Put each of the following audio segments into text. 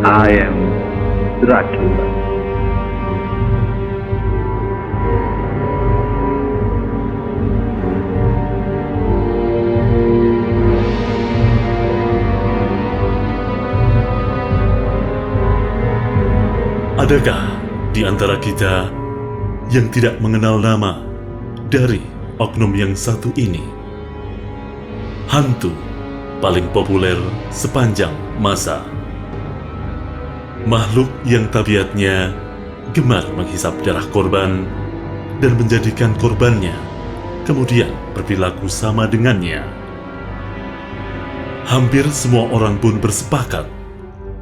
I am Dracula. Adakah di antara kita yang tidak mengenal nama dari oknum yang satu ini? Hantu paling populer sepanjang masa. Makhluk yang tabiatnya gemar menghisap darah korban dan menjadikan korbannya kemudian berperilaku sama dengannya. Hampir semua orang pun bersepakat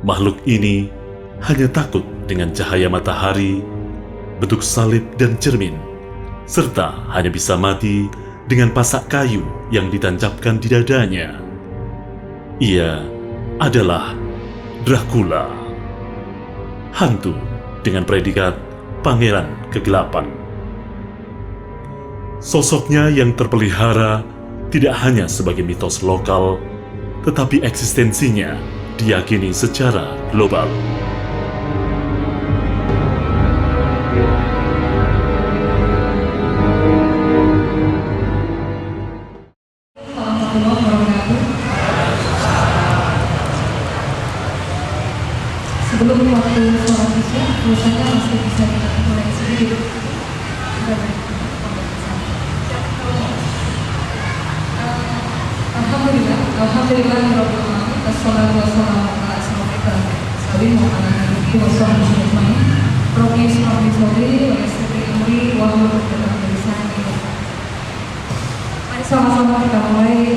makhluk ini hanya takut dengan cahaya matahari, bentuk salib dan cermin, serta hanya bisa mati dengan pasak kayu yang ditancapkan di dadanya. Ia adalah Dracula, hantu dengan predikat Pangeran Kegelapan. Sosoknya yang terpelihara tidak hanya sebagai mitos lokal, tetapi eksistensinya diyakini secara global. Sebelum waktu sholat isya, biasanya masih bisa dimulai sedikit. Alhamdulillah, Rabbil Alamin, wassalatu wassalamu ala asyrofil mursalin wa ala alihi wa sahbihi ajma'in. Rabbi ishrah li sadri wa yassir li amri wahlul 'uqdatam min lisani. Mari sama-sama kita mulai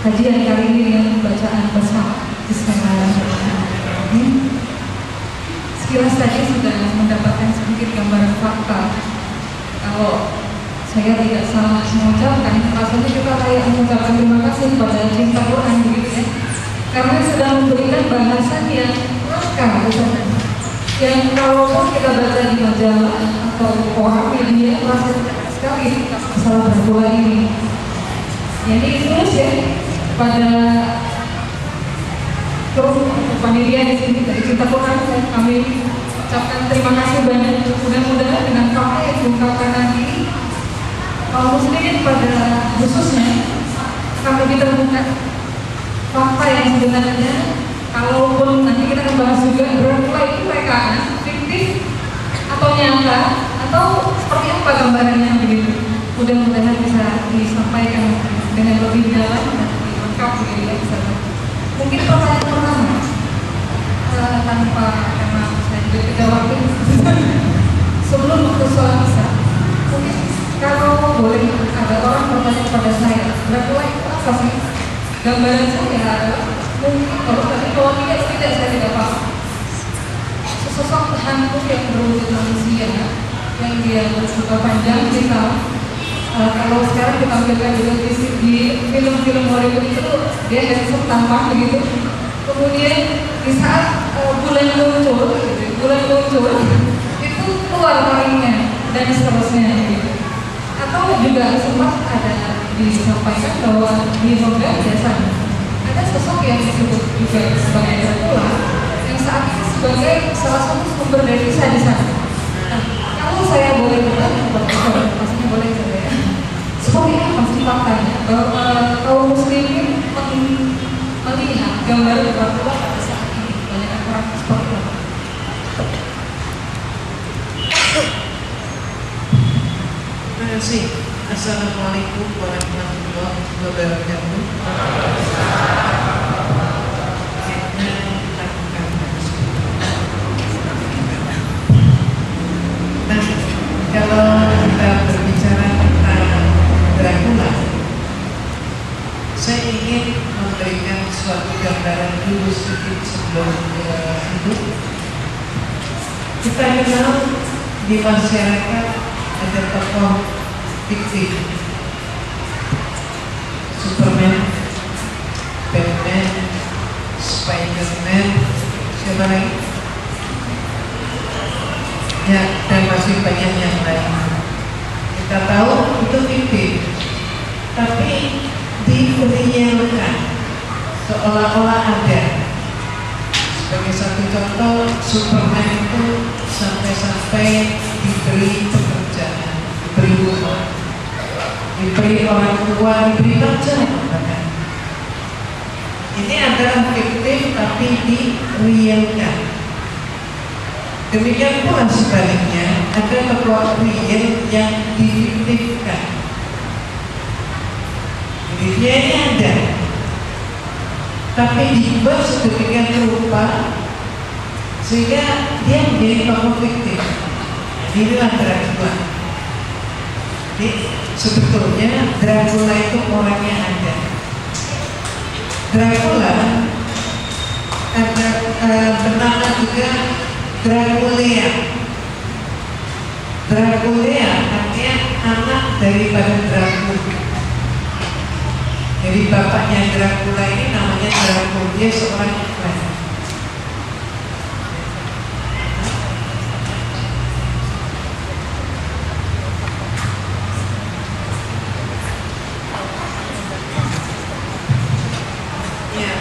kajian kali ini dengan bacaan basmalah. Bismillahirrahmanirrahim. Sekilas tadi sudah mendapatkan sedikit gambaran fakta. Kalau saya tidak salah mengucapkan, rasanya kita kayak mengucapkan terima kasih kepada cinta Quran begitu ya, karena sedang memberikan bahasan yang lengkap, yang kalau kita baca di majalah atau koran media merasa sekali masalah Dracula ini. Jadi terus ya pada panitia di sini dari Cinta Quran, kami ucapkan terima kasih banyak. Mudah-mudahan dengan fakta yang diungkapkan nanti, kaum muslimin pada khususnya kami ditemukan fakta yang sebenarnya, kalaupun nanti kita akan bahas juga Dracula itu rekaan, fiktif atau nyata, atau seperti apa gambarannya begitu. Mudah-mudahan bisa disampaikan dengan lebih dalam dan lebih lengkap begitu ya. Mungkin pertanyaan pertama, tanpa karena saya juga tidak waktu sebelum waktu sholat isya, mungkin kalau boleh ada orang bertanya kepada saya, Dracula itu apa sih? Gambaran saya adalah mungkin kalau tidak saya tidak paham. Sesosok hantu yang berwujud manusia, yang dia bersuka panjang kita. Kalau sekarang ditampilkan juga di film-film Hollywood itu dia handsome tampak begitu. Kemudian di saat bulan muncul itu keluar taringnya dan seterusnya gitu. Atau juga sempat ada disampaikan bahwa di Hongkong biasanya ada sosok yang disebut juga sebagai Dracula yang saat ini sebagai salah satu sumber devisa di sana. Nah, kalau saya boleh bertanya, pastinya boleh saja ya. Seperti apa sih faktanya bahwa kaum muslimin melihat gambar Dracula pada saat ini? Banyak orang seperti apa? Terima kasih. Assalamualaikum warahmatullahi wabarakatuh. Nah, kalau kita berbicara tentang Dracula, saya ingin memberikan suatu gambaran dulu sedikit sebelum itu. Kita kenal di masyarakat ada tokoh fiktif, Superman, Batman, Spiderman, siapa lagi? Ya, dan masih banyak yang lain. Kita tahu itu fiktif, tapi diberikan seolah-olah ada. Sebagai satu contoh, Superman itu sampai-sampai diberi pekerjaan, diberi rumah, diberi orang tua, diberi pacar bahkan. Ini adalah fiktif tapi direalkan. Demikian pula sebaliknya, ada tokoh real yang difiktifkan. Jadi dia ini ada, tapi dibuat sedemikian rupa sehingga dia menjadi tokoh fiktif. Inilah Dracula. Jadi sebetulnya Dracula itu orangnya ada. Dracula ada bernama juga Draculea. Draculea artinya anak daripada Dracul. Jadi bapaknya Dracula ini namanya Dracul, dia seorang iklan. Ya,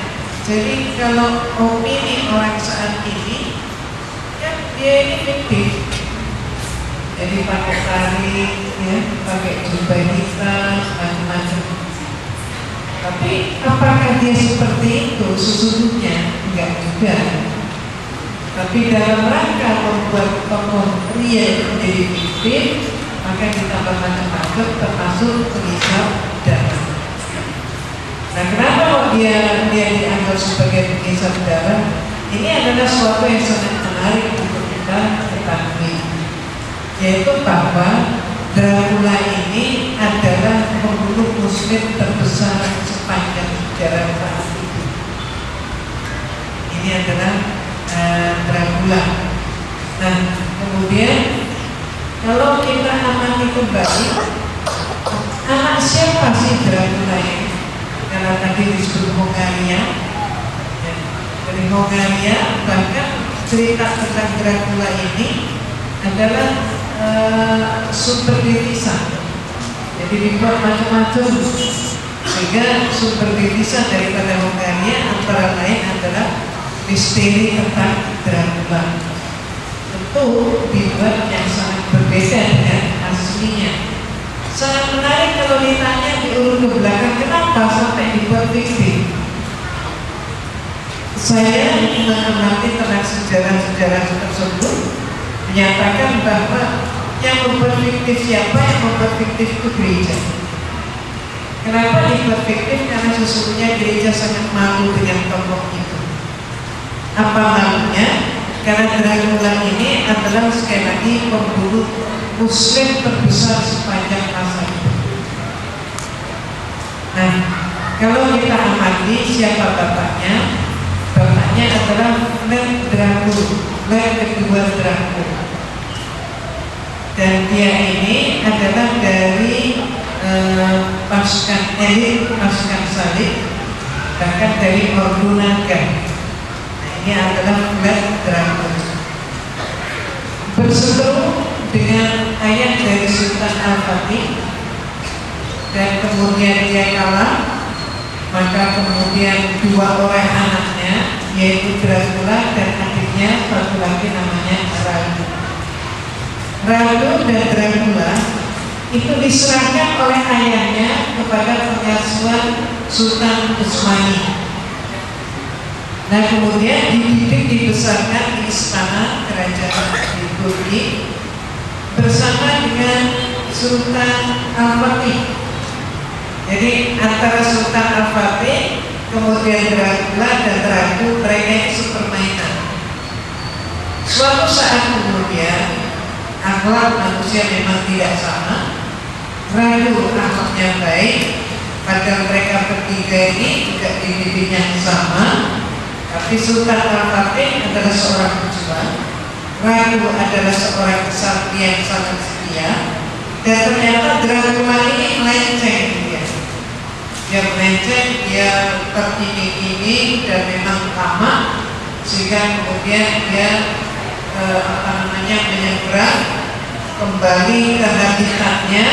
jadi kalau opini orang saat ini, ya dia ini fiktif. Jadi pakai tarik, ya, pakai jubah hitam, macam-macam. Tapi apakah dia seperti itu sesungguhnya? Enggak juga. Tapi dalam rangka membuat tokoh real menjadi fiktif, maka ditambah macam-macam termasuk tulisan darah. Nah, kenapa kok dia dianggap sebagai tulisan darah? Ini adalah suatu yang sangat menarik untuk kita ketahui, yaitu bahwa Dracula ini adalah pembunuh muslim terbesar sepanjang sejarah saat itu. Ini adalah Dracula. Nah, kemudian kalau kita amati kembali, anak siapa sih Dracula ini? Karena tadi disebut Hongaria, ya, dari Hongaria, bahkan cerita tentang Dracula ini adalah sumber divisa. Jadi dibuat macam-macam sehingga sumber divisa daripada Hongaria antara lain adalah misteri tentang Dracula. Tentu dibuat yang sangat berbeda dengan aslinya. Sangat menarik kalau ditanya diurut ke belakang, kenapa sampai dibuat fiktif. Saya mengamati tentang sejarah-sejarah tersebut menyatakan bahwa yang membuat fiktif siapa? Yang membuat fiktif itu gereja. Kenapa dibuat fiktif? Karena sesungguhnya gereja sangat malu dengan tokoh itu. Apa malunya? Karena Dracula ini adalah sekali lagi pembunuh muslim terbesar sepanjang masa itu. Nah, kalau kita amati siapa bapaknya? Bapaknya adalah Vlad Dracul, Vlad kedua Dracul. Dan dia ini adalah dari pasukan elit, pasukan salib, bahkan dari Ordo Naga. Nah, ini adalah Vlad Dracul. Berseteru dengan ayah dari Sultan Al-Fatih, dan kemudian dia kalah. Maka kemudian dua orang anaknya, yaitu Dracula dan adiknya satu lagi namanya Radu. Radu dan Dracula itu diserahkan oleh ayahnya kepada pengasuhan Sultan Utsmani. Nah, kemudian dididik, dibesarkan di istana kerajaan di Turki bersama dengan Sultan Al-Fatih. Jadi antara Sultan Al-Fatih, kemudian Dracula dan Radu, mereka ini sepermainan. Suatu saat kemudian akhlak manusia memang tidak sama. Radu akhlaknya baik, padahal mereka bertiga ini juga dididiknya sama. Tapi Sultan Al-Fatih adalah seorang pejuang, Radu adalah seorang kesatria yang sangat setia, dan ternyata Dracula ini melenceng. Dia melenceng, dia terkini-kini dan memang lama, sehingga kemudian dia menyeberang kembali ke habitatnya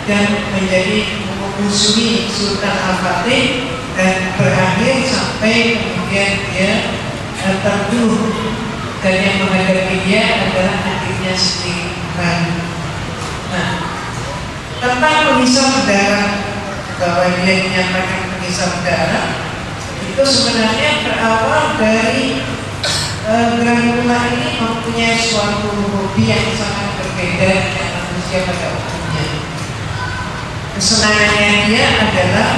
dan menjadi memusuhi Sultan Al-Fatih, dan berakhir sampai kemudian dia terbunuh, dan yang menghadapi dia adalah adiknya sendiri. Nah, tentang penghisap darah, bahwa dia menyatakan penghisap darah itu sebenarnya berawal dari Dracula ini mempunyai suatu hobi yang sangat berbeda dengan manusia pada umumnya. Kesenangannya dia adalah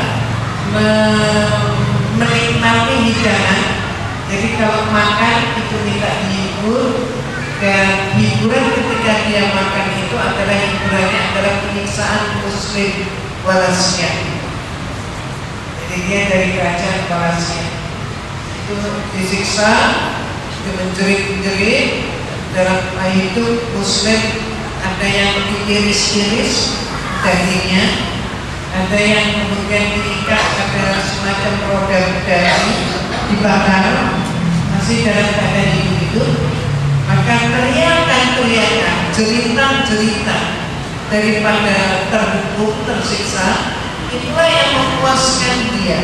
menikmati hidangan. Jadi kalau makan itu minta dihibur, dan hiburan ketika dia makan itu adalah hiburannya adalah penyiksaan muslim Walasia. Jadi dia dari kerajaan Walasia itu disiksa, itu menjerit-jerit dalam itu muslim, ada yang diiris-iris dagingnya, ada yang kemudian diikat, ada semacam roda daging dibakar masih dalam keadaan hidup. Maka teriakan-teriakan, cerita-cerita daripada terhukum, tersiksa, itulah yang memuaskan dia.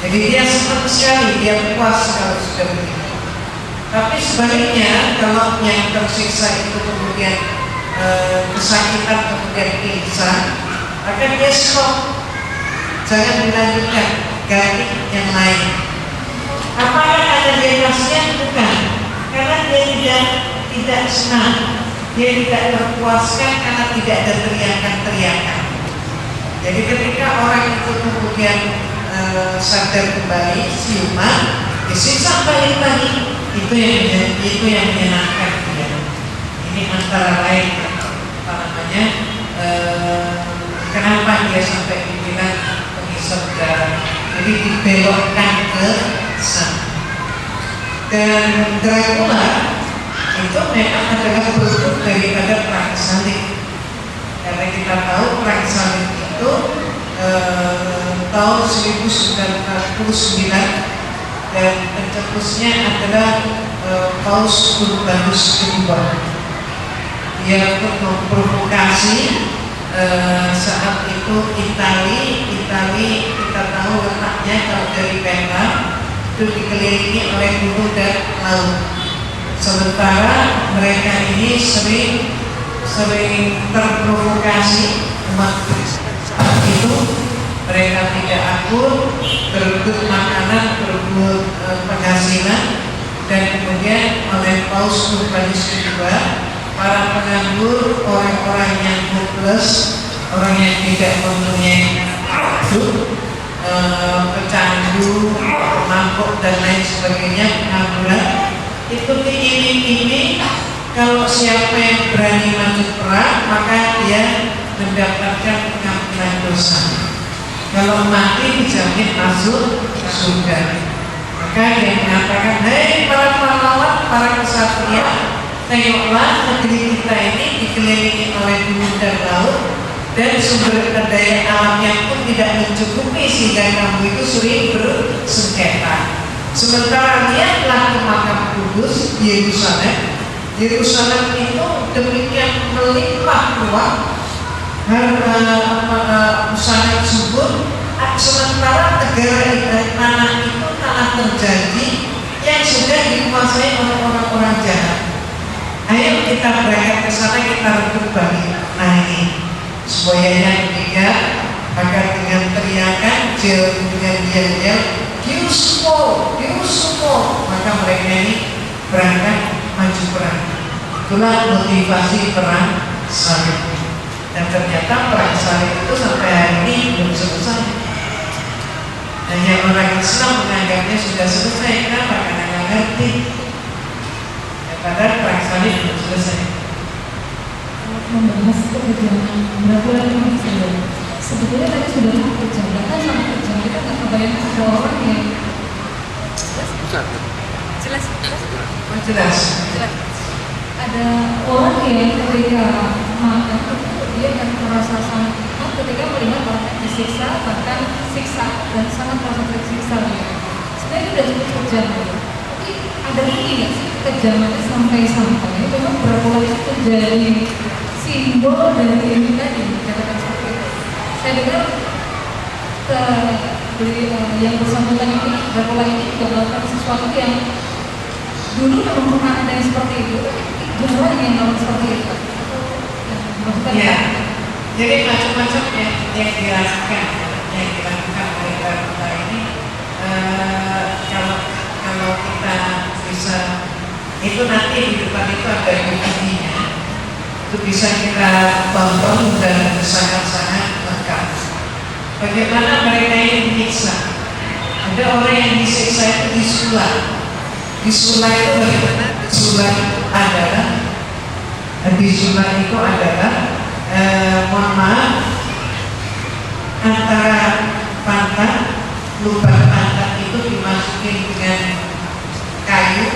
Jadi dia senang sekali, dia puas kalau sudah begitu. Tapi sebaliknya, kalau yang tersiksa itu kemudian kesakitan, kemudian pingsan, maka dia stop, jangan dilanjutkan, ganti yang lain. Apakah ada dia kasihan? Bukan, karena dia tidak senang, dia tidak terpuaskan karena tidak ada teriakan-teriakan. Jadi ketika orang itu kemudian sadar kembali, siuman, disiksa balik lagi, itu yang menyenangkan dia. Ini antara lain apa namanya, kenapa dia sampai dibilang penghisap darah. Jadi dibelokkan ke sana. Dan Dracula itu memang adalah produk daripada perang salib. Karena kita tahu perang salib itu tahun 1949 dan pencetusnya adalah Paus Urbanus II. Dia untuk memprovokasi saat itu Itali kita tahu letaknya kalau dari peta itu dikelilingi oleh gunung dan laut. Sementara mereka ini sering terprovokasi umat Kristen. Saat itu mereka tidak akur, berebut makanan, berebut penghasilan, dan kemudian oleh Paus Urbanus II, para penganggur, orang-orang yang hopeless, orang yang tidak mempunyai hidup, pecandu, mabuk dan lain sebagainya, pengangguran, itu diiming-iming kalau siapa yang berani maju perang maka dia mendapatkan pengampunan dosa. Kalau mati dijamin masuk surga. Maka dia mengatakan, hei para pahlawan, para kesatria, tengoklah negeri kita ini dikelilingi oleh gunung dan laut, dan sumber daya alamnya pun tidak mencukupi sehingga kamu itu sering bersengketa. Sementara lihatlah ke makam kudus Yerusalem. Yerusalem itu demikian melimpah ruah, sangat subur. Sementara negara tanah itu tanah terjanji yang sudah dikuasai oleh orang-orang jahat. Ayo kita berangkat ke sana, kita rebut balik. Nah ini semuanya ketiga, maka dengan teriakan, dengan yel-yel, Diusupo, maka mereka ini berangkat maju perang. Itulah motivasi perang salib. Dan ternyata perang salib itu sampai hari ini belum selesai. Hanya orang Islam menganggapnya sudah selesai. Kenapa? Karena nggak ngerti. Padahal perang salib belum selesai. Membahas kekejaman Dracula ini sebetulnya tadi sudah kejam, bahkan sama kejam kita nggak kebayang ada orang yang jelas. Ada orang yang ketika makan itu dia akan merasa sangat nikmat ketika melihat orang yang disiksa, bahkan siksa dan sangat merasa tersiksa. Sebenarnya itu sudah cukup kejam. Tapi ada lagi nggak sih kejamannya sampai memang Dracula itu jadi simbol dari ini tadi, katakan seperti itu. Saya dengar Jadi yang bersangkutan ini, Dracula ini juga melakukan sesuatu yang dulu memang pernah ada yang seperti itu, dulu yang melakukan seperti itu. Maksudnya Ya, jadi macam-macam yang dilakukan oleh Dracula ini. Kalau kita bisa, itu nanti di depan itu ada bukunya, itu bisa kita tonton dan sangat-sangat lengkap. Bagaimana mereka ini menyiksa? Ada orang yang disiksa itu disulap. Disulap itu bagaimana? Disulap itu adalah mohon maaf, antara pantat, lubang pantat itu dimasukin dengan kayu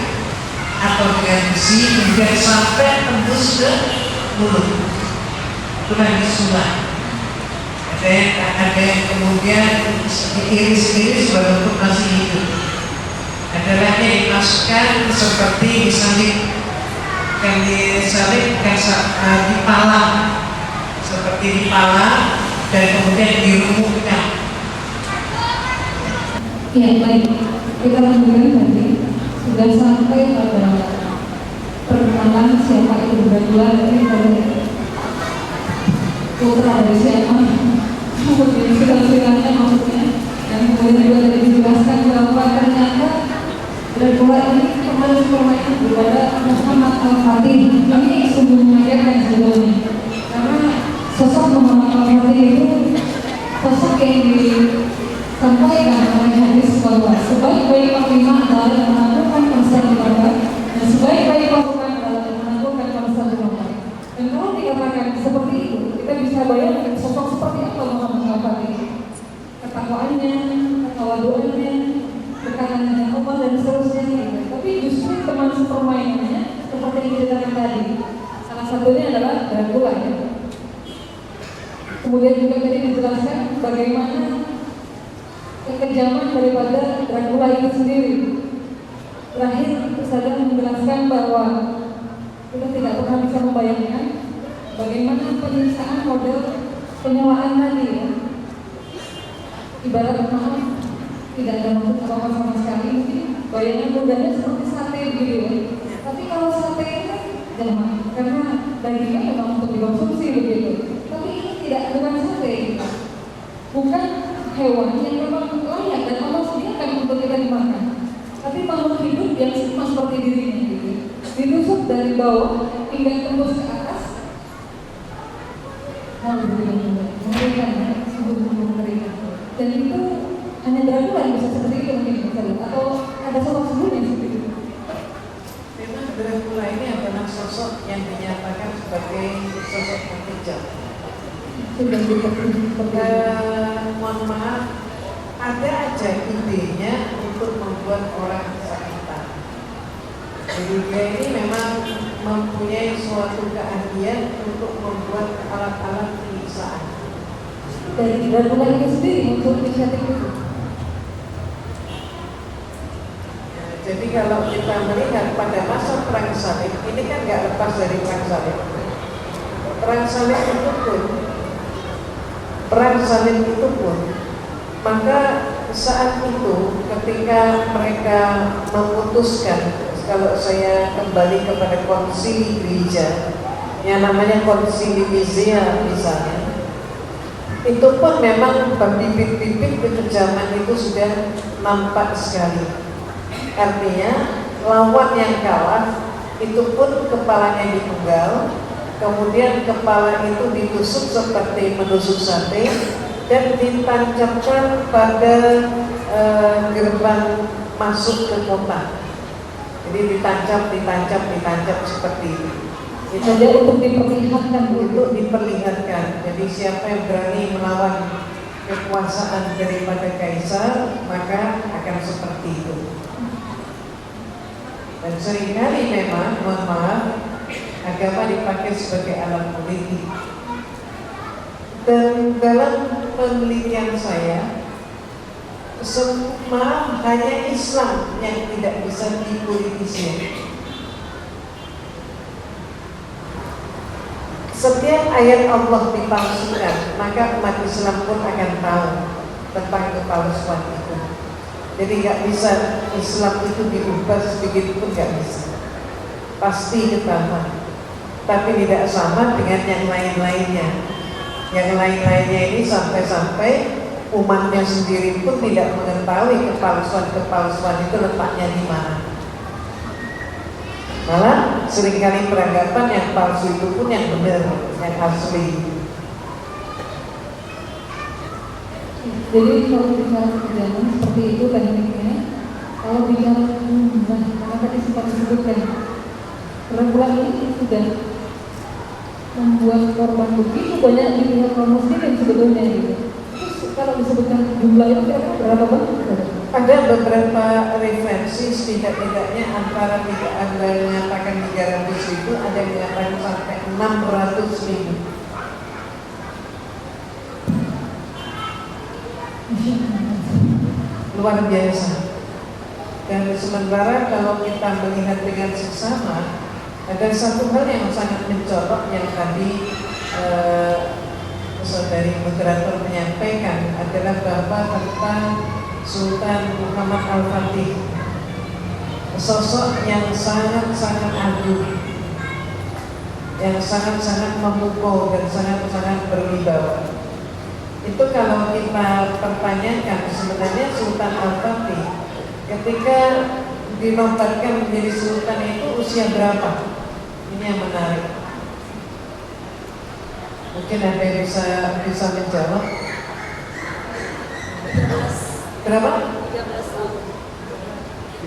atau dengan besi, kemudian sampai tembus ke mulut. Itulah disulap. Ada yang kemudian diiris-iris walaupun masih hidup. Ada lagi yang dimasukkan seperti dipalang, seperti dipalang dan kemudian dirumukkan. Ya, baik. Kita lanjutkan tadi sudah sampai pada perkenalan siapa itu Dracula dari putra dari siapa, kemudian silsilahnya maksudnya, dan kemudian juga tadi dijelaskan bahwa ternyata Dracula ini kembali permainan kepada Muhammad Al-Fatih. Ini sungguh mengagetkan sebetulnya, karena sosok Muhammad Al-Fatih itu sosok yang disampaikan oleh hadis bahwa sebaik-baik panglima adalah yang menaklukkan bangsa di tempat, dan sebaik-baik pasukan adalah yang menaklukkan bangsa di tempat. Dan kalau dikatakan seperti itu, kita bisa bayangkan sosok seperti apa Muhammad Al-Fatih, ketakwaannya, ketawaduannya, dekatan dengan Allah dan seterusnya. Tapi justru teman sepermainannya seperti yang kita tadi, salah satunya adalah Dracula ya. Kemudian juga tadi dijelaskan bagaimana kekejaman daripada Dracula itu sendiri. Terakhir saya menjelaskan bahwa kita tidak pernah bisa membayangkan bagaimana penyiksaan model penyewaan tadi ya. Ibarat maaf, tidak ada maksud apa-apa sama sekali, mungkin bayangan mudahnya seperti sate gitu ya. Tapi kalau sate itu jangan, karena dagingnya memang untuk dikonsumsi begitu. Tapi ini bukan sate, bukan hewan yang memang layak dan Allah sediakan untuk kita dimakan. Tapi makhluk hidup yang sama seperti dirinya gitu. Ditusuk dari bawah hingga tembus ke atas. Mengerikan ya, sungguh-sungguh mengerikan. Dan itu hanya Dracula yang bisa seperti itu mungkin bisa lihat, atau ada sosok sebelumnya seperti itu. Memang Dracula ini adalah sosok yang dinyatakan sebagai sosok yang kejam. Sudah Mohon maaf, ada aja idenya untuk membuat orang kesakitan. Jadi dia ini memang mempunyai suatu keahlian untuk membuat alat-alat penyiksaan. Dari Dracula itu sendiri muncul inisiatif itu. Jadi kalau kita melihat pada masa perang salib, ini kan nggak lepas dari perang salib. Perang salib itu pun, maka saat itu ketika mereka memutuskan, kalau saya kembali kepada konsili gereja yang namanya konsili Nicea misalnya, itu pun memang bibit-bibit kekejaman itu sudah nampak sekali. Artinya lawan yang kalah itu pun kepalanya dipenggal, kemudian kepala itu ditusuk seperti menusuk sate dan ditancapkan pada gerbang masuk ke kota. Jadi ditancap seperti itu. Itu untuk diperlihatkan. Jadi siapa yang berani melawan kekuasaan daripada kaisar, maka akan seperti itu. Dan seringkali memang, mohon maaf, agama dipakai sebagai alat politik. Dan dalam penelitian saya, semua hanya Islam yang tidak bisa dipolitisir. Setiap ayat Allah dipalsukan, maka umat Islam pun akan tahu tentang kepalsuan itu. Jadi nggak bisa Islam itu diubah sedikit pun nggak bisa. Pasti ketahuan. Tapi tidak sama dengan yang lain-lainnya. Yang lain-lainnya ini sampai-sampai umatnya sendiri pun tidak mengetahui kepalsuan itu letaknya di mana. Malah seringkali beranggapan yang palsu itu pun yang benar, yang asli. Jadi kalau bicara pekerjaan seperti itu tekniknya, kalau bicara jumlah, karena tadi sempat disebutkan perempuan ini sudah membuat korban begitu banyak di pihak kaum muslimin sebetulnya gitu. Terus kalau disebutkan jumlah itu kira-kira berapa banyak? Ada beberapa referensi setidak-tidaknya antara tidak ada yang mengatakan 300.000, ada yang mengatakan sampai 600.000. Luar biasa. Dan sementara kalau kita melihat dengan seksama, ada satu hal yang sangat mencolok yang tadi saudari moderator menyampaikan adalah bahwa tentang Sultan Muhammad Al-Fatih, sosok yang sangat-sangat agung, yang sangat-sangat memukau dan sangat-sangat berwibawa. Itu kalau kita pertanyakan sebenarnya Sultan Al-Fatih ketika dinobatkan menjadi sultan itu usia berapa? Ini yang menarik. Mungkin ada yang bisa menjawab. Berapa?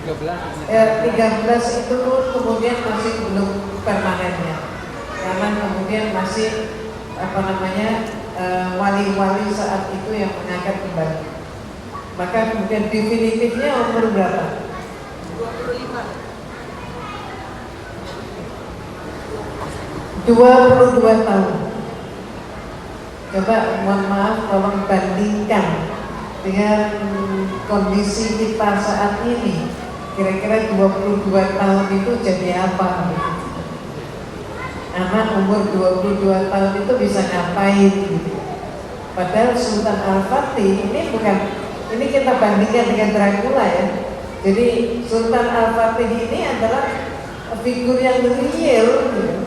13 itu kemudian masih belum permanennya, karena kemudian masih wali-wali saat itu yang mengangkat kembali. Maka kemudian definitifnya umur berapa? 22 tahun. Coba mohon maaf, tolong bandingkan dengan kondisi kita saat ini. Kira-kira 22 tahun itu jadi apa? Anak umur 22 tahun itu bisa ngapain gitu. Padahal Sultan Al-Fatih ini kita bandingkan dengan Dracula ya. Jadi Sultan Al-Fatih ini adalah figur yang real gitu.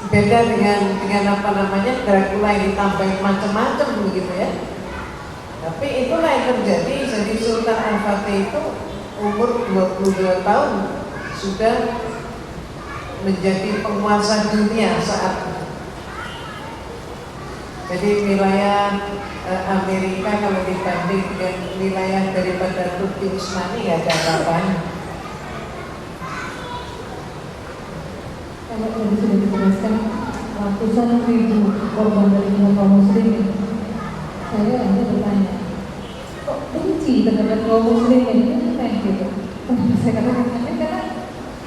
Beda dengan Dracula yang ditambahin macam-macam begitu ya. Tapi itulah yang terjadi. Jadi Sultan Al-Fatih itu umur 22 tahun sudah menjadi penguasa dunia saat itu. Jadi wilayah Amerika kalau dibanding dengan wilayah daripada Turki Utsmani nggak ada apa-apanya. Kalau tadi sudah dijelaskan ratusan ribu korban dari pihak kaum muslimin, saya hanya bertanya, kok benci terhadap kaum muslimin ini gitu? Saya katakan karena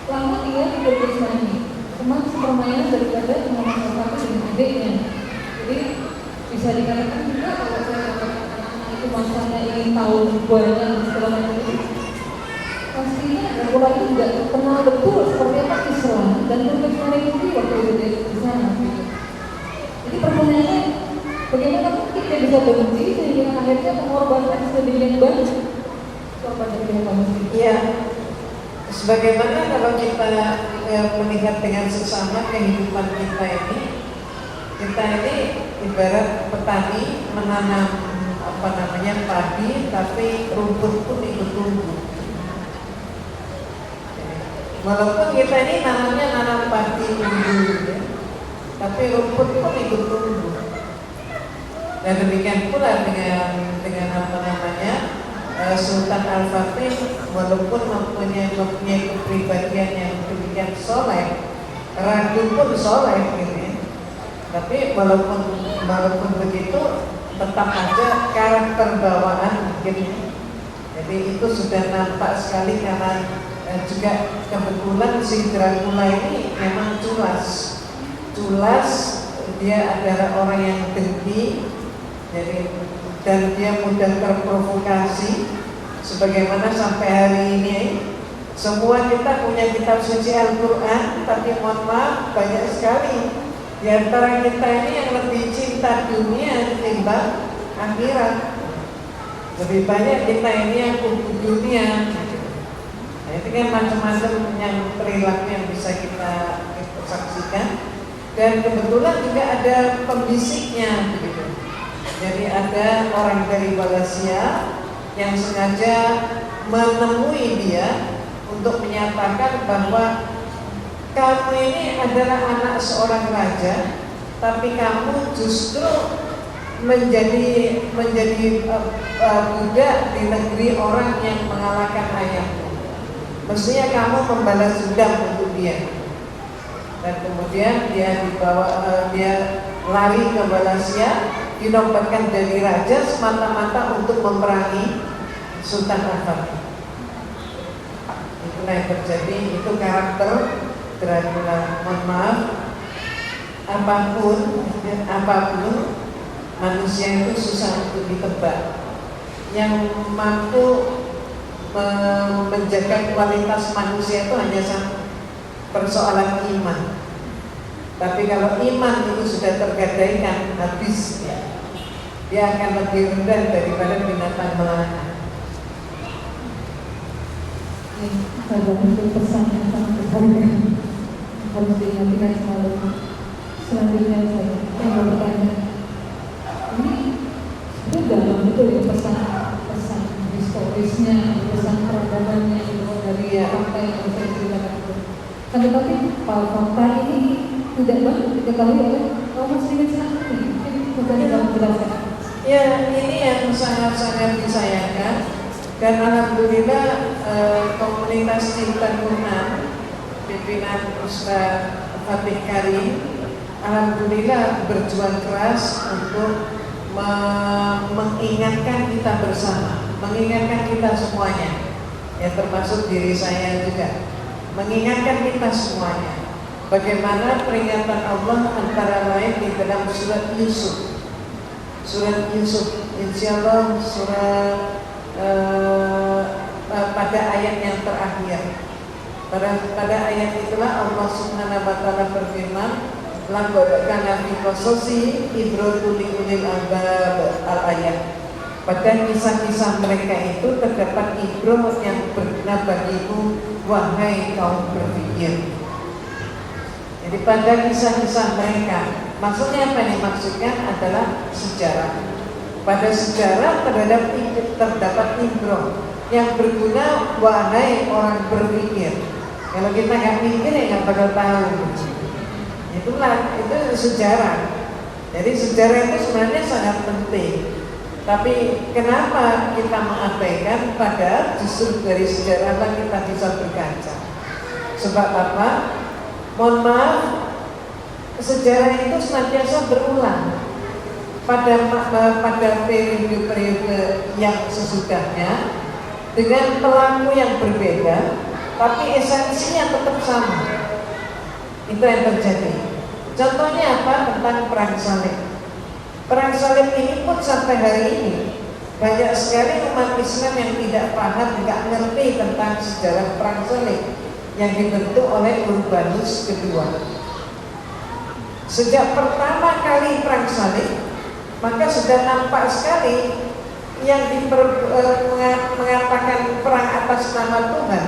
lama tinggal di Turki Utsmani, cuma permainan daripada Muhammad Al-Fatih dengan adiknya. Jadi bisa dikatakan juga kalau saya katakan anak itu masanya ingin tahu banyak segala macam itu, pastinya Dracula itu juga kenal betul seperti apa Islam dan Turki Utsmani itu waktu itu di sana. Jadi pertanyaannya, bagaimana mungkin dia bisa benci sehingga akhirnya mengorbankan sedemikian banyak korban dari pihak kaum muslimin? Iya. Sebagaimana kalau kita melihat dengan sesama kehidupan kita ini ibarat petani menanam padi, tapi rumput pun ikut tumbuh. Walaupun kita ini nanam padi dulu, ya, tapi rumput pun ikut tumbuh. Dan demikian pula dengan Sultan Al-Fatih, walaupun mempunyai kepribadian yang demikian soleh, ragu pun soleh gitu ya. Tapi walaupun begitu, tetap aja karakter bawaan gitu. Jadi itu sudah nampak sekali karena juga kebetulan si Dracula ini memang culas. Dia adalah orang yang dengki, dan dia mudah terprovokasi. Sebagaimana sampai hari ini semua kita punya kitab suci Al-Quran, tapi mohon maaf banyak sekali Di antara kita ini yang lebih cinta dunia ketimbang akhirat. Lebih banyak kita ini yang kubu dunia. Nah, itu kan macam-macam yang perilaku yang bisa kita saksikan. Dan kebetulan juga ada pembisiknya begitu. Jadi ada orang dari Malaysia yang sengaja menemui dia untuk menyatakan bahwa kamu ini adalah anak seorang raja, tapi kamu justru menjadi budak di negeri orang yang mengalahkan ayahmu. Mestinya kamu membalas dendam untuk dia. Dan kemudian dia lari ke Malaysia, dinobatkan jadi raja semata-mata untuk memerangi Sultan Al-Fatih. Itulah yang terjadi, itu karakter Dracula. Mohon maaf, apapun manusia itu susah untuk ditebak. Yang mampu menjaga kualitas manusia itu hanya satu, persoalan iman. Tapi kalau iman itu sudah tergadaikan, habis ya, dia akan lebih rendah daripada binatang melata. Ada untuk pesan yang sangat berharga harus diingatkan selalu. Selanjutnya saya mau bertanya, ini dalam betul ya pesan historisnya, pesan peradabannya itu dari fakta yang saya ceritakan itu. Kan tetapi fakta ini tidak banyak diketahui oleh kaum muslimin saat ini. Mungkin kamu jelaskan. Ya, ini yang sangat-sangat disayangkan. Dan alhamdulillah komunitas Cinta Quran pimpinan Ustaz Fatih Karim alhamdulillah berjuang keras untuk mengingatkan kita bersama, mengingatkan kita semuanya, ya termasuk diri saya juga, mengingatkan kita semuanya bagaimana peringatan Allah antara lain di dalam surat Yusuf. Surat Yusuf, insyaallah surat pada ayat yang terakhir. Pada ayat itulah Allah Subhanahu wa taala berfirman, laqad kana fi qasasi ibratun liulil albab al-ayat. Pada kisah-kisah mereka itu terdapat ibrah yang berguna bagimu wahai kaum berpikir. Jadi pada kisah-kisah mereka, maksudnya apa yang dimaksudkan adalah sejarah. Pada sejarah terdapat ibrah yang berguna wahai orang berpikir. Kalau kita nggak mikir ya nggak bakal tahu. Itulah itu sejarah. Jadi sejarah itu sebenarnya sangat penting. Tapi kenapa kita mengabaikan? Padahal justru dari sejarah lah kita bisa berkaca. Sebab apa? Mohon maaf, sejarah itu senantiasa berulang. Pada periode-periode yang sesudahnya dengan pelaku yang berbeda, tapi esensinya tetap sama. Itu yang terjadi. Contohnya apa? Tentang perang salib. Perang salib ini pun sampai hari ini banyak sekali umat Islam yang tidak paham, tidak ngerti tentang sejarah perang salib yang dibentuk oleh Urbanus kedua. Sejak pertama kali perang salib, maka sudah nampak sekali yang mengatakan perang atas nama Tuhan,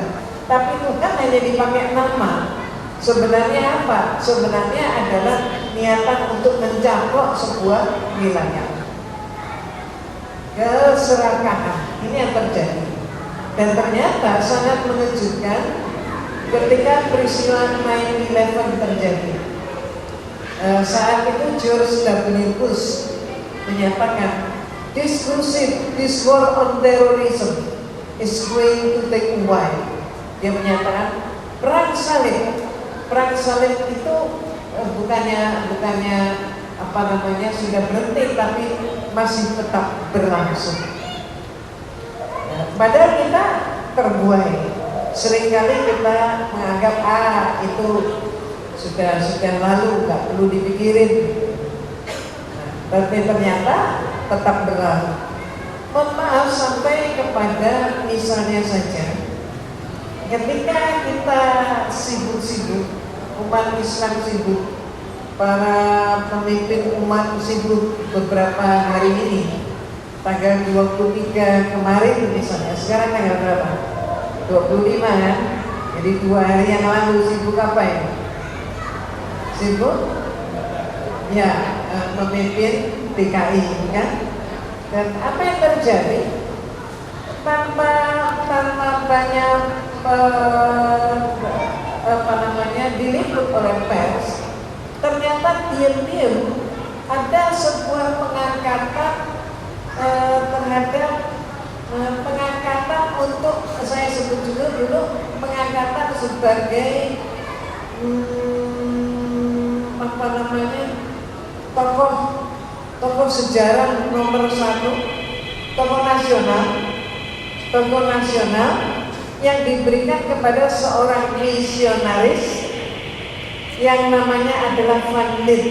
tapi Tuhan hanya dipakai nama. Sebenarnya apa? Sebenarnya adalah niatan untuk mencaplok sebuah wilayah. Keserakahan ini yang terjadi. Dan ternyata sangat mengejutkan ketika peristiwa 9/11 terjadi. Saat itu George W. Bush menyatakan, this war on terrorism is going to take a while. Dia menyatakan perang salib itu bukannya sudah berhenti, tapi masih tetap berlangsung. Padahal kita terbuai. Seringkali kita menganggap itu sudah lalu, nggak perlu dipikirin. Tapi ternyata tetap berlalu. Mohon maaf sampai kepada misalnya saja, ketika kita sibuk-sibuk, umat Islam sibuk para pemimpin umat sibuk beberapa hari ini, tanggal 23 kemarin misalnya, sekarang tanggal berapa? 25 kan? Jadi 2 hari yang lalu sibuk apa ini? Sibuk? Ya, memimpin DKI kan? Dan apa yang terjadi? Tanpa banyak diliput oleh pers, ternyata diam-diam ada sebuah pengangkatan terhadap pengangkatan untuk, saya sebut dulu pengangkatan sebagai tokoh sejarah nomor 1, tokoh nasional yang diberikan kepada seorang misionaris yang namanya adalah Van Lith.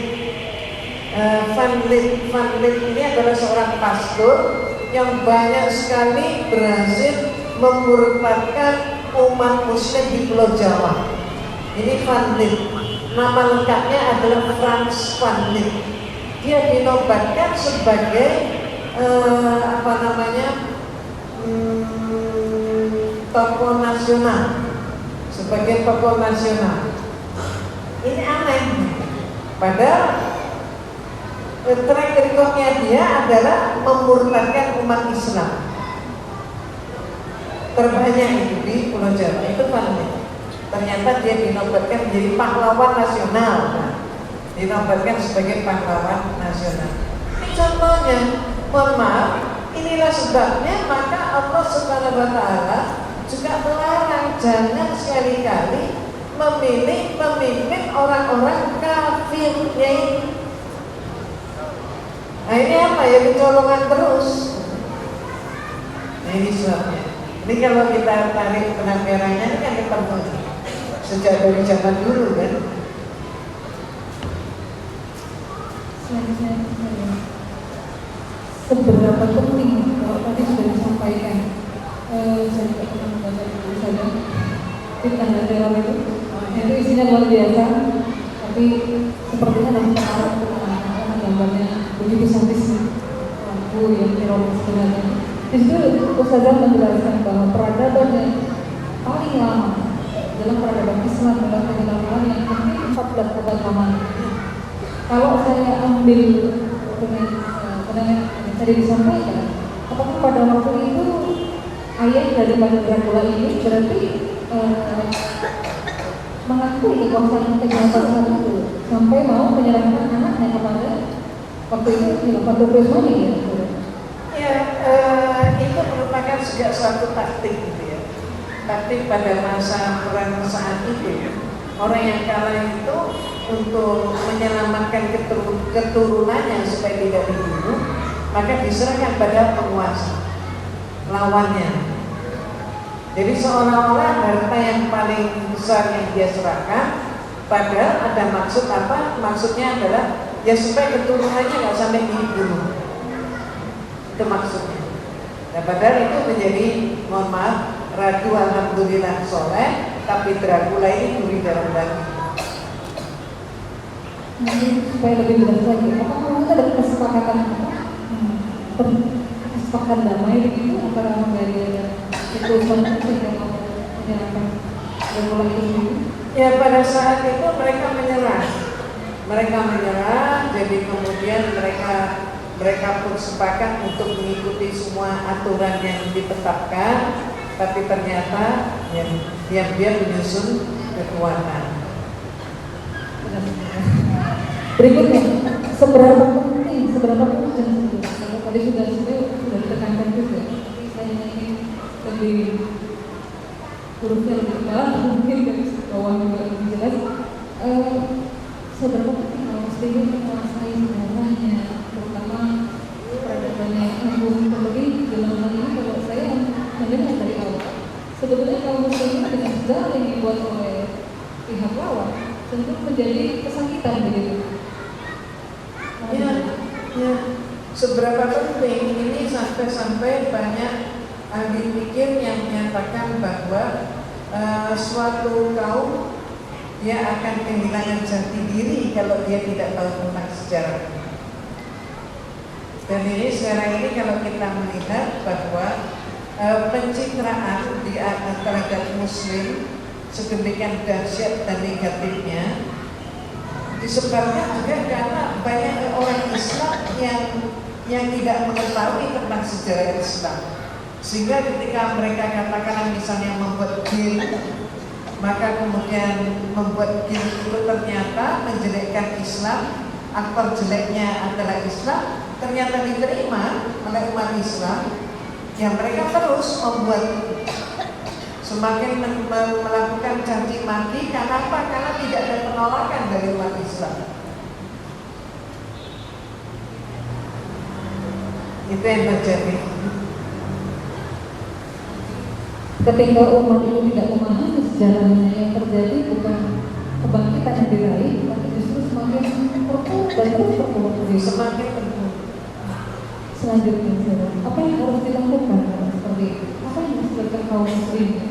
Van Lith ini adalah seorang pastor yang banyak sekali berhasil memurtadkan umat muslim di Pulau Jawa. Ini Van Lith. Nama lengkapnya adalah Frans Van Lith. Dia dinobatkan sebagai tokoh nasional, sebagai tokoh nasional. Ini aneh. Padahal track recordnya dia adalah memurtadkan umat Islam terbanyak itu di Pulau Jawa. Itu paling. Ternyata dia dinobatkan menjadi pahlawan nasional. Nah, dinobatkan sebagai pahlawan nasional. Ini contohnya. Mohon maaf, inilah sebabnya maka Allah Subhanahu wa Ta'ala juga melarang jangan sekali-kali memilih pemimpin orang-orang kafir. Nah ini apa ya, kecolongan terus. Nah ini sebabnya. Ini kalau kita tarik benang merahnya ini kan ketemu sejak dari zaman dulu kan. Seberapa penting kalau tadi sudah disampaikan, saya tidak pernah membaca buku saja di tanda teror itu isinya luar biasa, tapi sepertinya dalam pengarang karena gambarnya begitu sadis, lampu yang teroris sebenarnya. Di situ Ustazah menjelaskan bahwa peradaban yang paling lama dalam peradaban Islam dalam penyelamatan yang penting 14 abad lamanya. Kalau saya ambil dengan yang tadi disampaikan, apakah pada waktu itu ayah daripada Dracula ini berarti mengakui kekuasaan kejahatan itu sampai mau menyerahkan anaknya kepada waktu itu Padre Mani ya? Ya, itu merupakan juga suatu taktik gitu ya. Taktik pada masa perang saat itu. Orang yang kalah itu untuk menyelamatkan keturunannya supaya tidak dibunuh, maka diserahkan pada penguasa lawannya. Jadi seolah-olah harta yang paling besar yang dia serahkan, padahal ada maksud apa? Maksudnya adalah ya supaya keturunannya nggak sampai dibunuh. Itu maksudnya. Nah, padahal itu menjadi, mohon maaf, ratu alhamdulillah soleh, tapi Dracula ini duri dalam daging. Nanti supaya lebih jelas lagi, apakah kita ada kesepakatan damai begitu antara Hungaria dan Rusia yang mau menyerahkan Dracula itu? Ya pada saat itu mereka menyerah, jadi kemudian mereka pun sepakat untuk mengikuti semua aturan yang ditetapkan, tapi ternyata ya, dia menyusun kekuatan. Berikutnya, seberapa penting kalau tadi sudah ditekankan juga, tapi saya ingin lebih hurufnya lebih dalam, mungkin dari bawah juga lebih jelas. Seberapa penting kalau muslimin menguasai sejarahnya, terutama peradabannya yang agung, terlebih dalam hal ini kalau saya mendengar dari awal, sebetulnya kalau muslimin dengan sejarah yang dibuat oleh pihak lawan tentu menjadi kesakitan begitu. Ya, seberapa penting ini sampai banyak ahli pikir yang menyatakan bahwa suatu kaum dia akan kehilangan jati diri kalau dia tidak tahu tentang sejarah. Dan ini sekarang ini kalau kita melihat bahwa pencitraan terhadap Muslim sedemikian dahsyat dan negatifnya disebabkan juga karena banyak orang Islam yang tidak mengetahui tentang sejarah Islam, sehingga ketika mereka katakan misalnya membuat game, maka kemudian membuat game itu ternyata menjelekkan Islam, aktor jeleknya adalah Islam, ternyata diterima oleh umat Islam, yang mereka terus membuat semakin melakukan caci maki. Karena apa? Karena tidak ada penolakan dari umat Islam. Itu yang terjadi. Ketika umat itu tidak memahami sejarahnya, yang terjadi bukan kebangkitan yang diraih, tapi justru semakin terpuruk dan terus terpuruk. Semakin terpuruk. Selanjutnya, apa yang harus dilakukan seperti itu? Apa yang harus dilakukan kaum muslimin?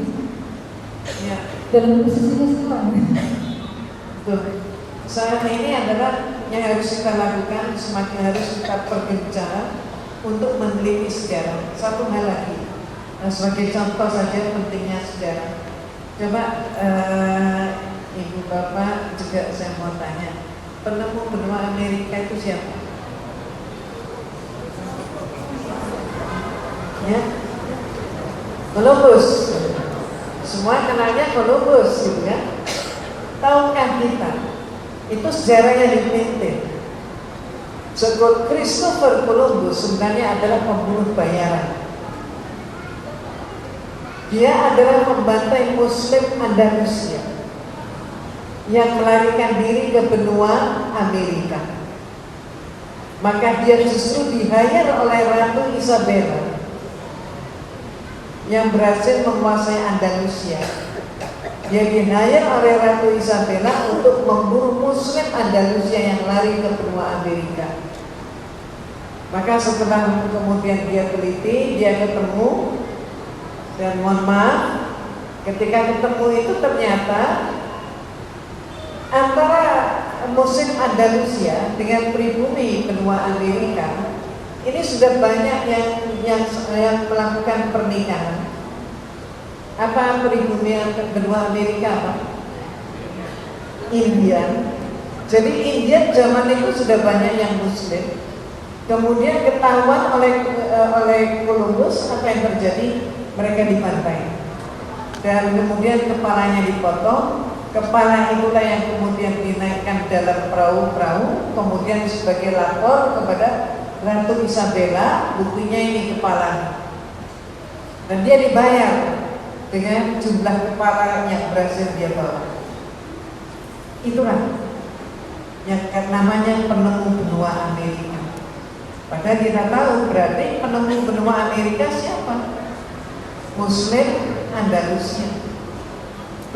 Ya. Dalam posisinya sekarang. Tuh. Saat ini adalah yang harus kita lakukan, semakin harus kita pergencar untuk meneliti sejarah. Satu hal lagi, sebagai contoh saja pentingnya sejarah. Coba Ibu Bapak juga saya mau tanya, penemu benua Amerika itu siapa? Ya, Columbus. Semua kenalnya Columbus, gitu kan? Tahukah kita itu sejarahnya dipelintir? Christopher Columbus sebenarnya adalah pembunuh bayaran. Dia adalah pembantai Muslim Andalusia yang melarikan diri ke benua Amerika. Maka dia justru di-hire oleh Ratu Isabella yang berhasil menguasai Andalusia. Dia di-hire oleh Ratu Isabella untuk memburu Muslim Andalusia yang lari ke benua Amerika. Maka setelah kemudian dia teliti, dia ketemu, dan mohon maaf, ketika ketemu itu ternyata antara Muslim Andalusia dengan pribumi benua Amerika ini sudah banyak yang melakukan pernikahan. Apa pribumi benua Amerika apa? Indian. Jadi Indian zaman itu sudah banyak yang Muslim. Kemudian ketahuan oleh Columbus, apa yang terjadi? Mereka dibantai. Dan kemudian kepalanya dipotong. Kepala itulah yang kemudian dinaikkan dalam perahu-perahu, kemudian sebagai lapor kepada Ratu Isabella, buktinya ini kepala. Dan dia dibayar dengan jumlah kepala yang berhasil dia bawa. Itulah yang namanya penemu benua Amerika. Padahal kita tahu berarti penemu benua Amerika siapa? Muslim Andalusia.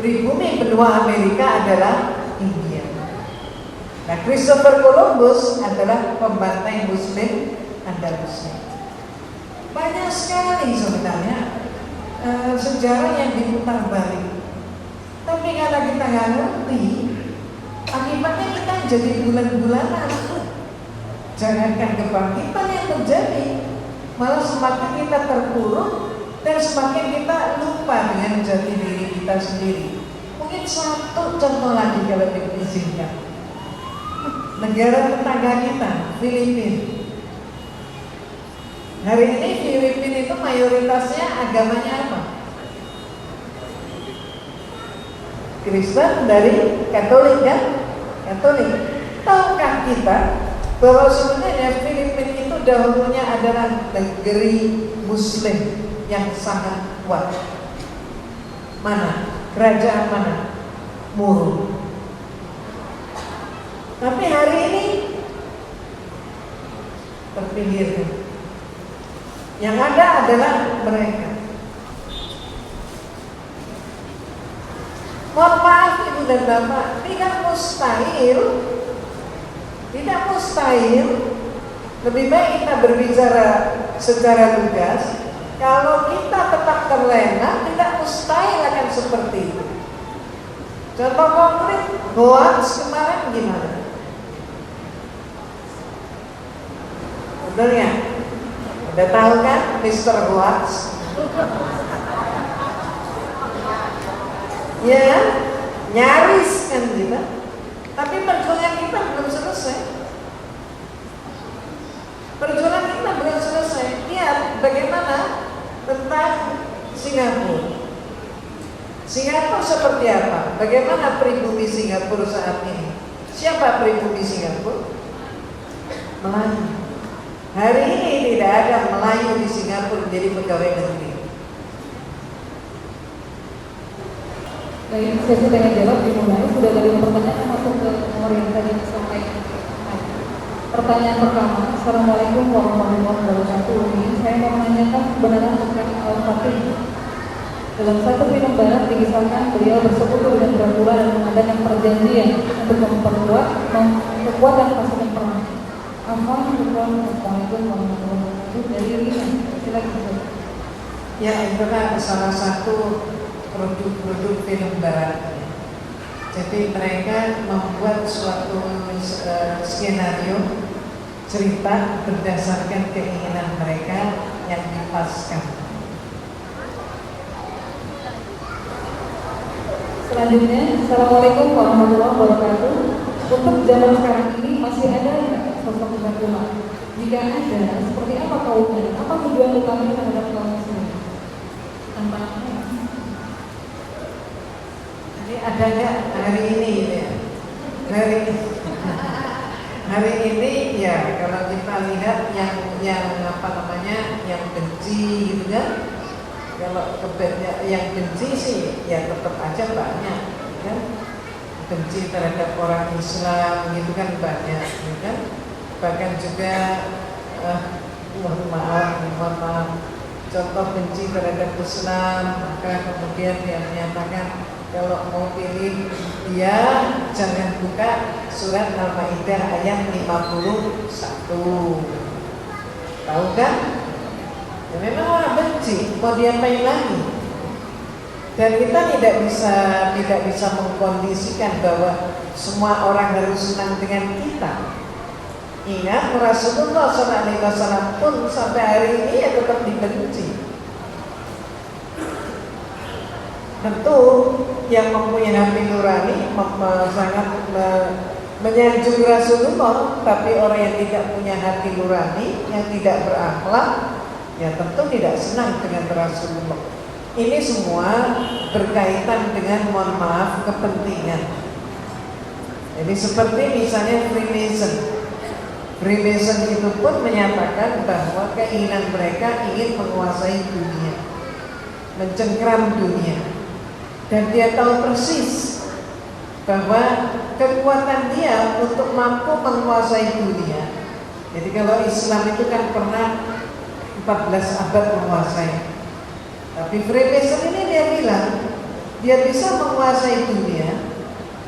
Pribumi benua Amerika adalah India. Nah, Christopher Columbus adalah pembantai Muslim Andalusia. Banyak sekali sebenarnya sejarah yang diputar balik. Tapi karena kita nggak ngerti, akibatnya kita jadi bulan-bulanan. Jangankan kebangkitan yang terjadi, malah semakin kita terpuruk dan semakin kita lupa dengan jati diri kita sendiri. Mungkin satu contoh lagi kalau diizinkan. Negara tetangga kita, Filipina. Hari ini Filipina itu mayoritasnya agamanya apa? Kristen dari Katolik kan? Katolik. Tahukah kita bahwa sebenarnya Filipina itu dahulunya adalah negeri Muslim yang sangat kuat? Mana? Kerajaan mana? Muru. Tapi hari ini terpinggirkan. Yang ada adalah mereka. Mohon maaf Ibu dan Bapak, tidak mustahil, lebih baik kita berbicara secara lugas. Kalau kita tetap terlena, tidak mustahil akan seperti itu. Contoh konkret, hoax kemarin gimana? Betul ya? Udah tahu kan Mr. Hoax? Ya, nyaris kan kita. Tapi perjuangan kita belum selesai. Perjuangan kita belum selesai. Lihat bagaimana tentang Singapura. Singapura seperti apa? Bagaimana pribumi Singapura saat ini? Siapa pribumi Singapura? Melayu. Hari ini tidak ada Melayu di Singapura menjadi pegawai negeri. Baik, sesi tanya jawab dimulai. Sudah ada pertanyaan masuk ke nomor yang tadi disampaikan. Pertanyaan pertama, Assalamualaikum warahmatullahi wabarakatuh. Saya mau menanyakan kebenaran tentang Al-Fatihah. Dalam satu film barat dikisahkan beliau bersekutu dengan Dracula dan mengadakan perjanjian untuk memperkuat kekuatan pasukan perang. Assalamualaikum warahmatullahi wabarakatuh. Dari Rina, silakan. Ya, itu kan salah satu produk-produk film barat. Jadi mereka membuat suatu skenario cerita berdasarkan keinginan mereka yang dipaskan. Selanjutnya, Assalamualaikum warahmatullahi wabarakatuh. Untuk zaman sekarang ini masih ada nggak sosok Dracula? Jika ada, seperti apa kaumnya? Apa tujuan utamanya terhadap kaum muslim? Tantangannya. Jadi ada nggak hari ini ya? Hari ini ya kalau kita lihat yang apa namanya yang benci gitu kan? Kalau yang benci sih ya tetap aja banyak, kan? Benci terhadap orang Islam gitu kan banyak, gitu kan? Bahkan juga mohon maaf, contoh benci terhadap Islam, maka kemudian dia menyatakan kalau mau pilih dia jangan buka surat Al-Maidah ayat 51. Tahu kan? Ya, memang orang benci, mau diapain lagi? Dan kita tidak bisa mengkondisikan bahwa semua orang harus senang dengan kita. Ingat Rasulullah SAW pun sampai hari ini ya tetap dibenci. Tentu yang mempunyai hati nurani sangat menyanjung Rasulullah, tapi orang yang tidak punya hati nurani, yang tidak berakhlak, ya tentu tidak senang dengan Rasulullah. Ini semua berkaitan dengan, mohon maaf, kepentingan. Jadi seperti misalnya Freemason. Freemason itu pun menyatakan bahwa keinginan mereka ingin menguasai dunia, mencengkram dunia. Dan dia tahu persis bahwa kekuatan dia untuk mampu menguasai dunia. Jadi kalau Islam itu kan pernah 14 abad menguasai. Tapi Freemason ini dia bilang dia bisa menguasai dunia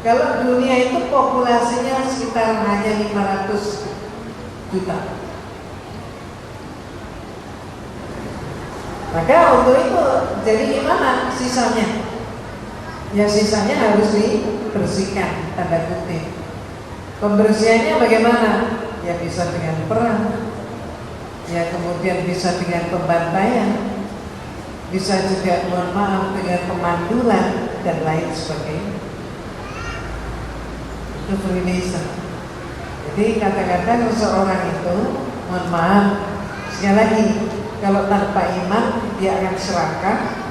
kalau dunia itu populasinya sekitar hanya 500 juta. Maka untuk itu jadi gimana sisanya? Ya sisanya harus dibersihkan, tanda kutip. Pembersihannya bagaimana? Ya bisa dengan perang, ya kemudian bisa dengan pembantaian, bisa juga mohon maaf dengan pemandulan dan lain sebagainya. Itu Freemason. Jadi kata-kata seseorang itu, mohon maaf, sekali lagi, kalau tanpa iman dia akan serakah,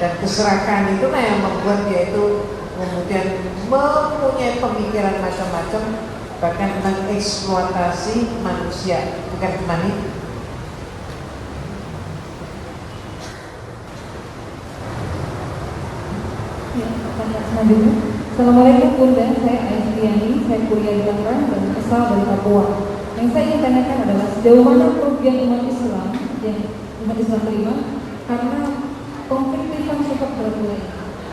dan keserakahan itu yang membuat dia itu kemudian mempunyai pemikiran macam-macam, bahkan mengeksploitasi manusia, bukan manusia. Ya, pertanyaan selanjutnya. Assalamualaikum Bunda, saya Aisyani, saya kuliah di Tangerang dan asal dari Papua. Yang saya ingin tanyakan adalah sejauh mana kerugian umat Islam yang umat Islam terima karena konflik sepak bola.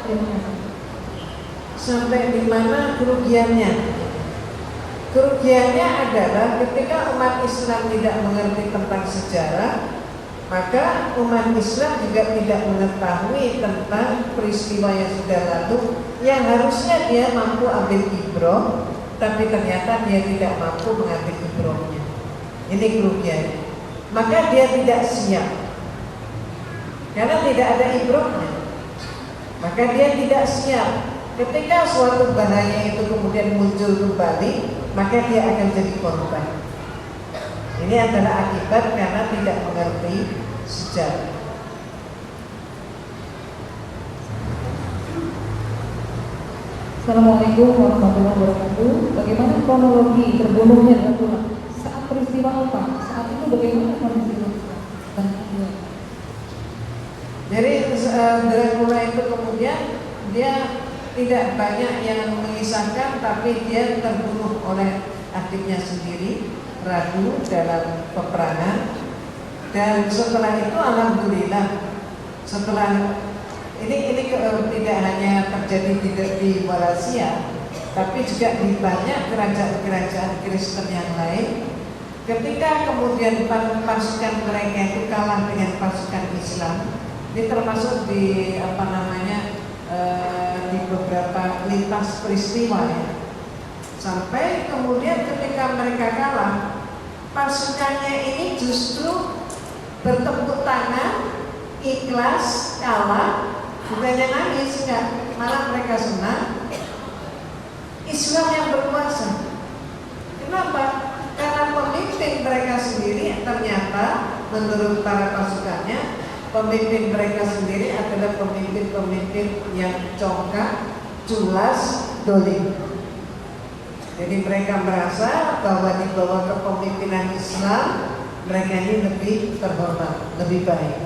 Terima kasih. Sampai di mana kerugiannya? Kerugiannya adalah ketika umat Islam tidak mengerti tentang sejarah, Maka umat Islam juga tidak mengetahui tentang peristiwa yang sudah lalu, yang harusnya dia mampu ambil ibroh, tapi ternyata dia tidak mampu mengambil ibrohnya. Ini kerugian. Maka dia tidak siap, karena tidak ada ibrohnya. Maka dia tidak siap. Ketika suatu bahaya itu kemudian muncul kembali, maka dia akan jadi korban. Ini adalah akibat karena tidak mengerti sejarah. Assalamualaikum warahmatullahi wabarakatuh. Bagaimana kronologi terbunuhnya Rasulullah? Saat peristiwa apa? Saat itu bagaimana kondisinya? Jadi Dracula itu kemudian dia tidak banyak yang mengisahkan, tapi dia terbunuh oleh adiknya sendiri, Radu, dalam peperangan. Dan setelah itu alhamdulillah, setelah ini tidak hanya terjadi di Wallachia, tapi juga di banyak kerajaan-kerajaan Kristen yang lain. Ketika kemudian pasukan mereka itu kalah dengan pasukan Islam, ini termasuk di di beberapa lintas peristiwa ya. Sampai kemudian ketika mereka kalah, pasukannya ini justru bertepuk tangan, ikhlas kalah, bukannya nangis, enggak, malah mereka senang. Islam yang berkuasa. Kenapa? Karena pemimpin mereka sendiri ternyata menurut para pasukannya, pemimpin mereka sendiri adalah pemimpin-pemimpin yang congkak, culas, dolim. Jadi mereka merasa bahwa di bawah kepemimpinan Islam mereka ini lebih terhormat, lebih baik.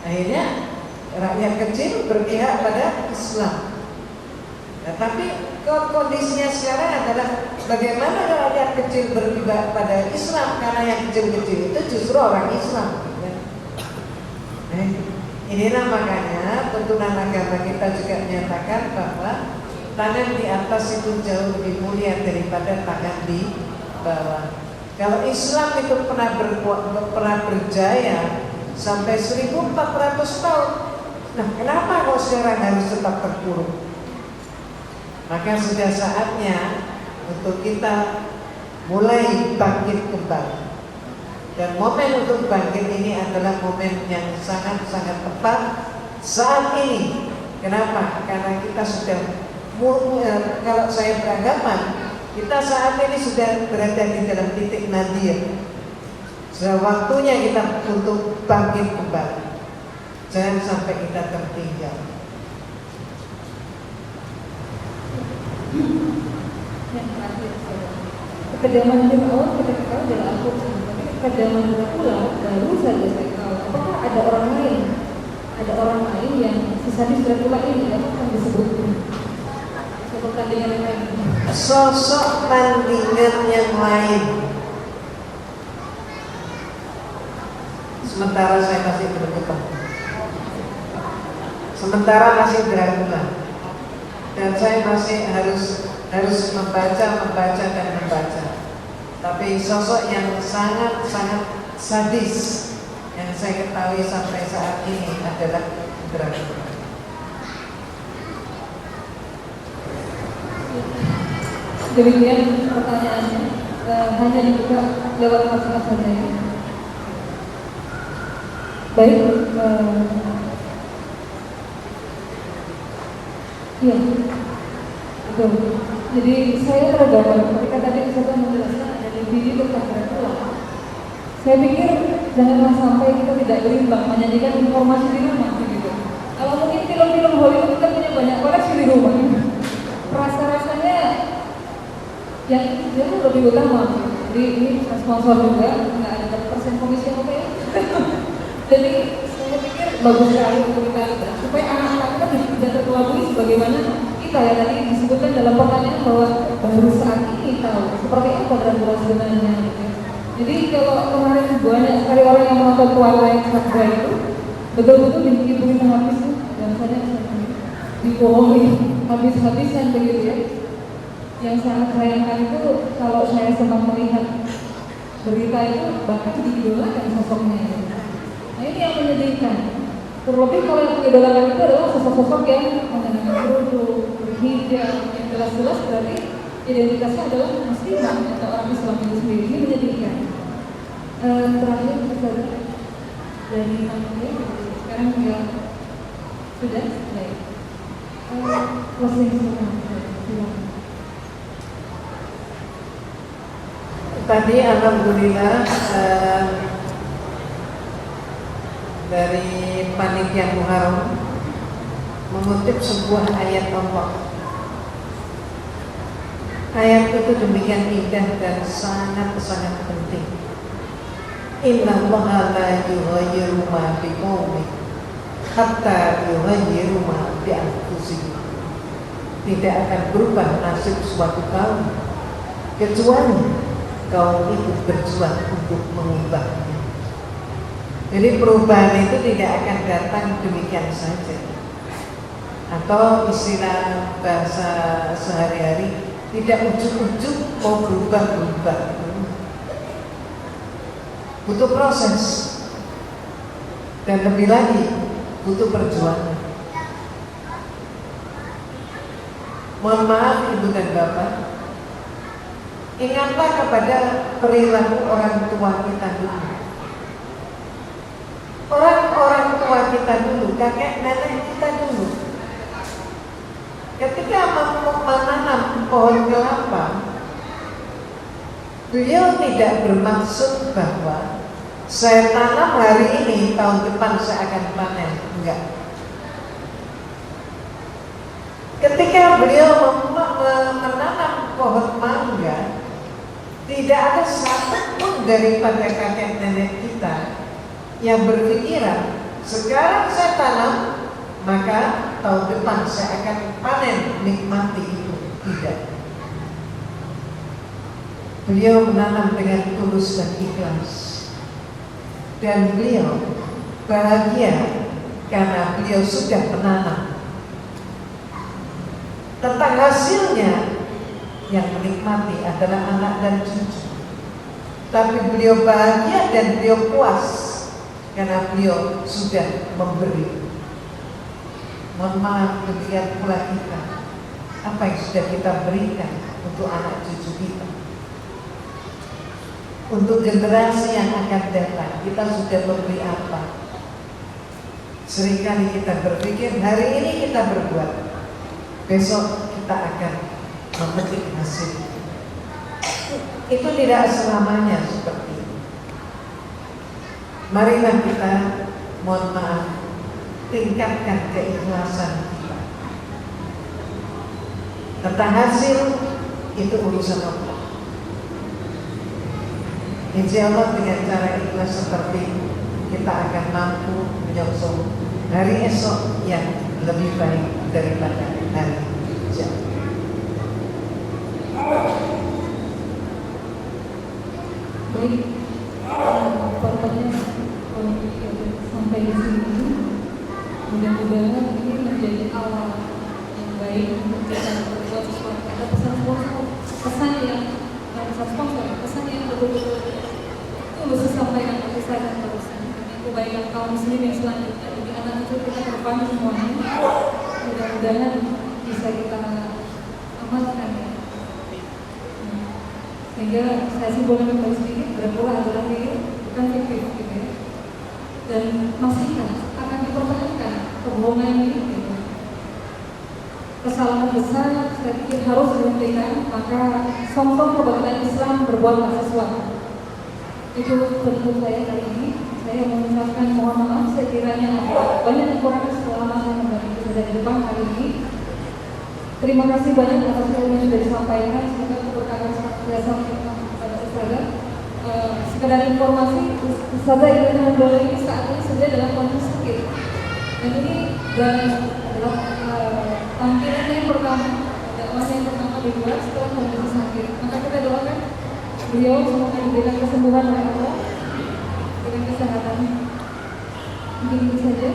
Akhirnya rakyat kecil berpihak pada Islam. Nah, tapi kondisinya sekarang adalah bagaimana rakyat kecil berpihak pada Islam, karena yang kecil-kecil itu justru orang Islam. Inilah makanya tuntunan agama kita juga menyatakan bahwa tangan di atas itu jauh lebih mulia daripada tangan di bawah. Kalau Islam itu pernah berjaya sampai 1400 tahun, nah kenapa kok sekarang harus tetap terpuruk? Maka sudah saatnya untuk kita mulai bangkit kembali. Dan momen untuk bangkit ini adalah momen yang sangat-sangat tepat saat ini. Kenapa? Karena kita sudah, kalau saya beranggapan, kita saat ini sudah berada di dalam titik nadir. Sudah waktunya kita untuk bangkit kembali. Jangan sampai kita tertinggal. Yang terakhir, kekejaman Fir'aun ketika tahu adalah Al-Quran. Kekejaman Dracula baru saja saya tahu. Apakah ada orang lain yang sesadis Dracula ini akan disebutkan? Sosok tandingan yang lain. Sosok tandingan yang lain. Sementara saya masih belum ketemu. Sementara masih Dracula. Dan saya masih harus membaca dan membaca. Tapi sosok yang sangat-sangat sadis yang saya ketahui sampai saat ini adalah Dracula. Demikian pertanyaannya, hanya dibuka lewat WhatsApp saja ya. Baik, iya, betul. Jadi saya tergambar ketika tadi saya menjelaskan ada DVD tentang Dracula. Saya pikir janganlah sampai kita tidak berimbang menyajikan informasi di rumah gitu. Kalau mungkin film-film Hollywood kita punya banyak koleksi di rumah, rasa-rasanya yang itu lebih utama. Jadi ini sponsor juga, nggak ada persen komisi apa ya. Jadi saya pikir bagus sekali untuk kita supaya anak-anak kita tidak terkelabui sebagaimana kita ya tadi disebutkan dalam pertanyaan bahwa baru saat ini tahu seperti apa Dracula sebenarnya. Jadi kalau kemarin banyak sekali orang yang menonton Twilight Saga itu betul-betul dihiburi habis dan saya dibohongi habis-habisan begitu ya. Yang sangat sayangkan itu kalau saya sempat melihat berita itu bahkan diidolakan sosoknya. Nah ini yang menyedihkan. Terlebih kalau yang mengidolakan itu adalah sosok-sosok yang mengenakan kerudung, berhijab, yang jelas-jelas berarti identitasnya adalah muslimah atau orang Islam itu sendiri. Ini menyedihkan. Terakhir kita dari Namanya sekarang tinggal sudah baik. Closing silakan. Tadi alhamdulillah dari panitia Muharram mengutip sebuah ayat Allah. Ayat itu demikian indah dan sangat-sangat penting. Innallaha la yughayyiru ma biqaumin hatta yughayyiru ma bi anfusihim. Tidak akan berubah nasib suatu kaum kecuali kaum itu berjuang untuk mengubahnya. Jadi perubahan itu tidak akan datang demikian saja. Atau istilah bahasa sehari-hari, tidak ujuk-ujuk mau berubah-berubah. Butuh proses. Dan lebih lagi butuh perjuangan. Mohon maaf Ibu dan Bapak, ingatlah kepada perilaku orang tua kita dulu. Orang-orang tua kita dulu, kakek nenek kita dulu, ketika menanam pohon kelapa, beliau tidak bermaksud bahwa saya tanam hari ini, tahun depan saya akan panen. Enggak. Ketika beliau menanam pohon mangga, tidak ada satupun daripada kakek nenek kita yang berpikiran sekarang saya tanam maka tahun depan saya akan panen, nikmati itu. Tidak. Beliau menanam dengan tulus dan ikhlas, dan beliau bahagia karena beliau sudah menanam. Tentang hasilnya yang menikmati adalah anak dan cucu. Tapi beliau bahagia dan beliau puas karena beliau sudah memberi. Mohon maaf, demikian pula kita. Apa yang sudah kita berikan untuk anak cucu kita, untuk generasi yang akan datang, kita sudah memberi apa? Seringkali kita berpikir hari ini kita berbuat, besok kita akan memetik hasil. Itu tidak selamanya seperti itu. Marilah kita, mohon maaf, tingkatkan keikhlasan kita. Tentang hasil itu urusan Allah. Insya Allah dengan cara ikhlas seperti itu, kita akan mampu menyongsong hari esok yang lebih baik daripada hari ini. Baik, pertanyaan sampai di sini. Mudah-mudahan ini menjadi awal yang baik untuk kita berbuat sesuatu. Ada pesan yang betul-betul tulus disampaikan oleh saya dan terusan. Ini kebaikan kaum muslimin selanjutnya bagi anak cucu kita ke depan semuanya. Mudah-mudahan bisa kita amalkan ya. Sehingga saya simpulkan kembali sedikit, berpura adalah real, bukan fiktif gitu ya. Dan masih akan dipertahankan kebohongan ini gitu. Kesalahan besar saya pikir harus dihentikan, maka sombong kebanggaan Islam berbuatlah sesuatu. Itu bentuk saya kali ini. Saya mengucapkan mohon maaf sekiranya banyak yang kurang selama saya kembali dari depan hari ini. Terima kasih banyak atas ilmu yang sudah disampaikan. Semoga keberkahan senantiasa kepada Ustazah. Sekedar informasi, Ustazah Irina Handolo ini saat ini sedang dalam kondisi sakit. Dan ini adalah tampilan yang pertama, dakwah yang pertama dibuat setelah kondisi sakit. Maka kita doakan beliau semoga diberikan kesembuhan oleh Allah dengan kesehatan. Mungkin itu saja.